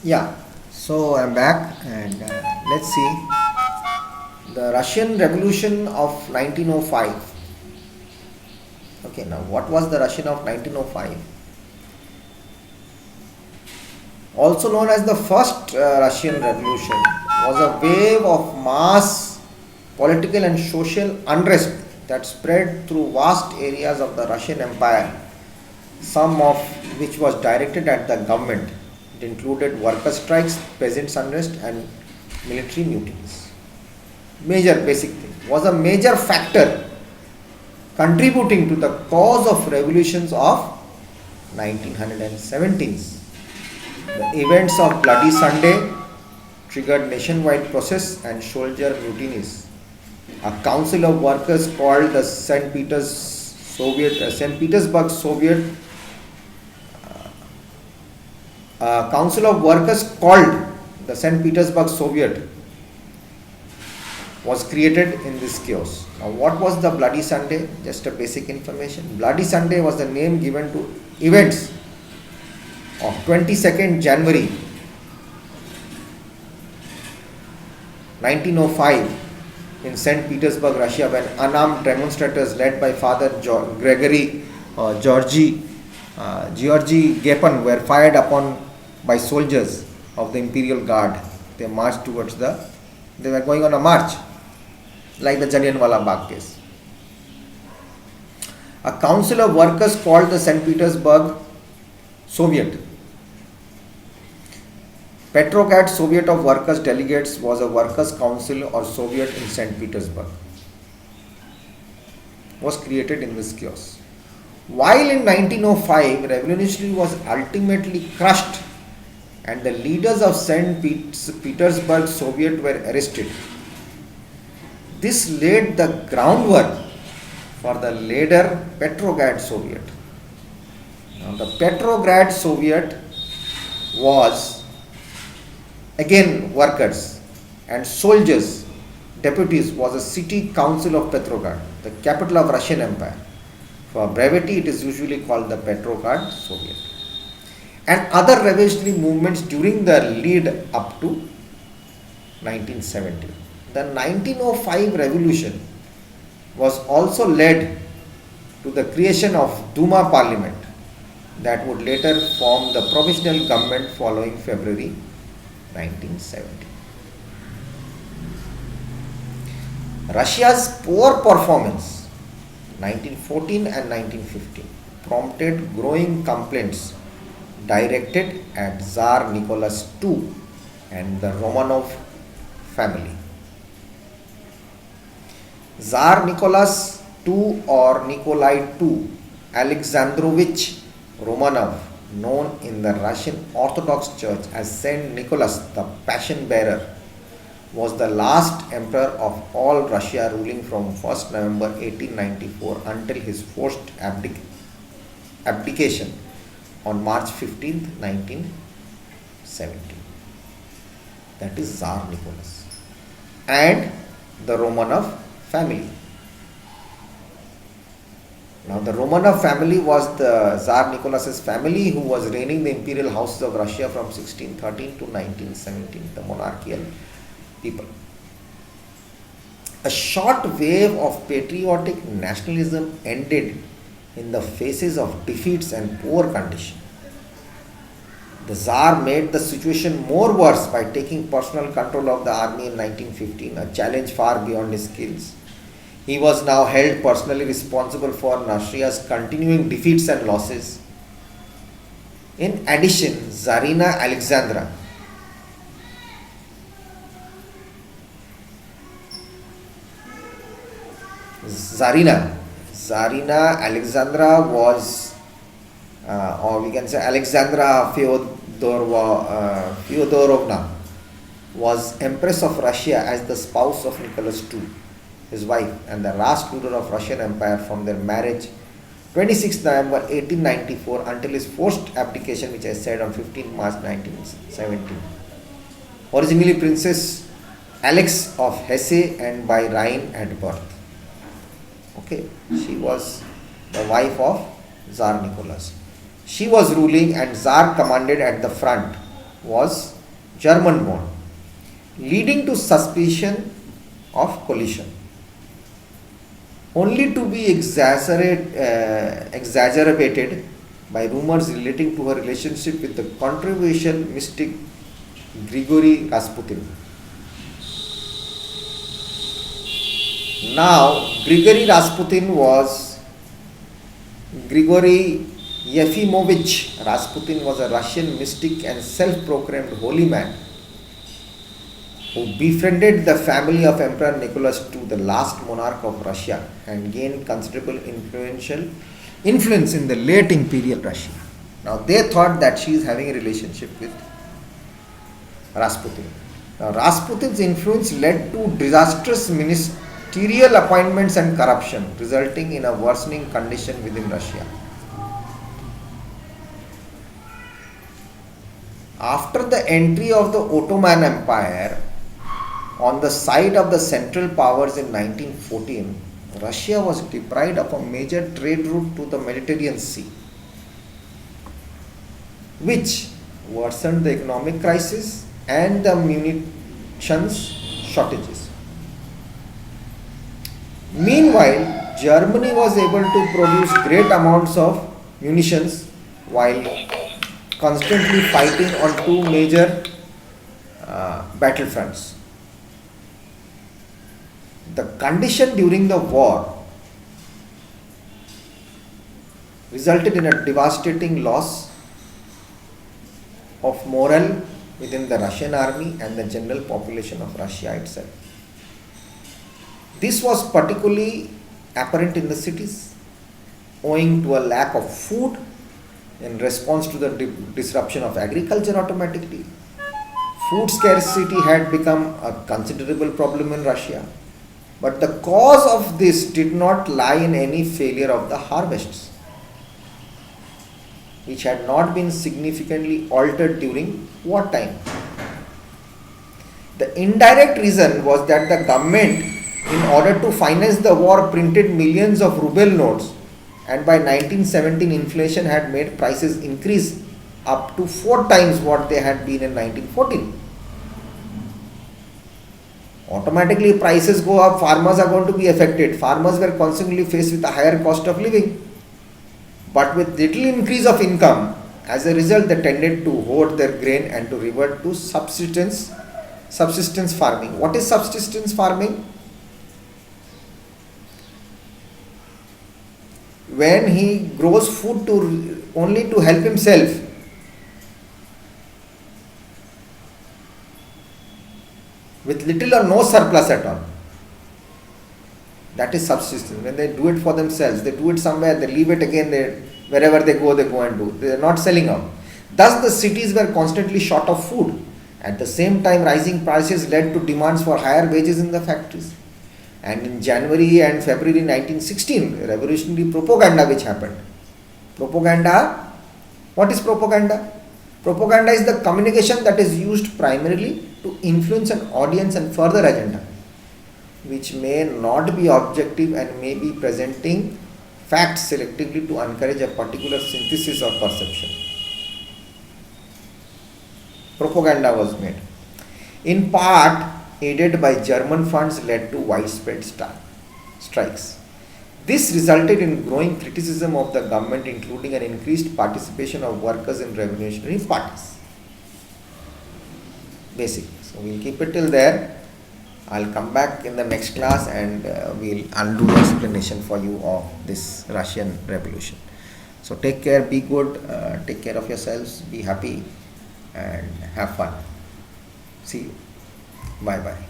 Yeah, so I'm back and let's see the Russian Revolution of 1905. Okay, now what was the Russian of 1905? Also known as the First Russian Revolution, was a wave of mass political and social unrest that spread through vast areas of the Russian Empire, some of which was directed at the government. It included worker strikes, peasants' unrest, and military mutinies. Major basic thing was a major factor contributing to the cause of revolutions of 1917s. The events of Bloody Sunday triggered nationwide protests and soldier mutinies. A council of workers called the St. Petersburg Soviet Council of Workers called the St. Petersburg Soviet was created in this chaos. Now, what was the Bloody Sunday? Just a basic information. Bloody Sunday was the name given to events of 22nd January 1905 in St. Petersburg, Russia, when unarmed demonstrators led by Father Gregory Georgy Gapon were fired upon by soldiers of the Imperial Guard. They marched towards they were going on a march, like the Jallianwala Bagh case. A council of workers called the St. Petersburg Soviet. Petrograd Soviet of Workers Delegates was a workers' council or Soviet in St. Petersburg. Was created in this chaos. While in 1905, revolution was ultimately crushed and the leaders of St. Petersburg Soviet were arrested. This laid the groundwork for the later Petrograd Soviet. Now, the Petrograd Soviet was again workers and soldiers. Deputies was a city council of Petrograd, the capital of Russian Empire. For brevity, it is usually called the Petrograd Soviet. And other revolutionary movements during the lead up to 1970. The 1905 revolution was also led to the creation of Duma Parliament that would later form the provisional government following February 1970. Russia's poor performance 1914 and 1915 prompted growing complaints directed at Tsar Nicholas II and the Romanov family. Tsar Nicholas II or Nikolai II Alexandrovich Romanov, known in the Russian Orthodox Church as Saint Nicholas the Passion Bearer, was the last emperor of all Russia, ruling from 1st November 1894 until his forced abdication on March 15, 1917. That is Tsar Nicholas and the Romanov family. Now, the Romanov family was the Tsar Nicholas's family who was reigning the imperial houses of Russia from 1613 to 1917, the monarchical people. A short wave of patriotic nationalism ended in the faces of defeats and poor condition. The Tsar made the situation more worse by taking personal control of the army in 1915, a challenge far beyond his skills. He was now held personally responsible for Russia's continuing defeats and losses. In addition, Tsarina Alexandra was, or we can say Alexandra Fyodorovna, was Empress of Russia as the spouse of Nicholas II, his wife, and the last ruler of Russian Empire from their marriage 26 November 1894 until his forced abdication, which I said on 15 March 1917. Originally Princess Alex of Hesse and by Rhine at birth. Okay, she was the wife of Tsar Nicholas. She was ruling and Tsar commanded at the front was German born, leading to suspicion of collusion, only to be exacerbated by rumors relating to her relationship with the controversial mystic Grigory Rasputin. Now, Grigory Yefimovich Rasputin was a Russian mystic and self-proclaimed holy man who befriended the family of Emperor Nicholas II, the last monarch of Russia, and gained considerable influence in the late imperial Russia. Now they thought that she is having a relationship with Rasputin. Now Rasputin's influence led to disastrous ministerial appointments and corruption, resulting in a worsening condition within Russia. After the entry of the Ottoman Empire on the side of the Central Powers in 1914, Russia was deprived of a major trade route to the Mediterranean Sea, which worsened the economic crisis and the munitions shortages. Meanwhile, Germany was able to produce great amounts of munitions while constantly fighting on two major battlefronts. The condition during the war resulted in a devastating loss of morale within the Russian army and the general population of Russia itself. This was particularly apparent in the cities, owing to a lack of food in response to the disruption of agriculture automatically. Food scarcity had become a considerable problem in Russia, but the cause of this did not lie in any failure of the harvests, which had not been significantly altered during wartime. The indirect reason was that the government, in order to finance the war, printed millions of ruble notes, and by 1917 inflation had made prices increase up to 4 times what they had been in 1914. Automatically prices go up, farmers are going to be affected. Farmers were constantly faced with a higher cost of living. But with little increase of income, as a result they tended to hoard their grain and to revert to subsistence farming. What is subsistence farming? When he grows food only to help himself, with little or no surplus at all. That is subsistence. When they do it for themselves, they do it somewhere, they leave it again, wherever they go and do. They are not selling out. Thus the cities were constantly short of food. At the same time, rising prices led to demands for higher wages in the factories. And in January and February 1916, revolutionary propaganda which happened. Propaganda, what is propaganda? Propaganda is the communication that is used primarily to influence an audience and further agenda, which may not be objective and may be presenting facts selectively to encourage a particular synthesis or perception. Propaganda was made. In part, aided by German funds, led to widespread strikes. This resulted in growing criticism of the government, including an increased participation of workers in revolutionary parties. Basically. So we'll keep it till there. I'll come back in the next class and we'll undo the explanation for you of this Russian revolution. So take care, be good, take care of yourselves, be happy and have fun. See you. Bye bye.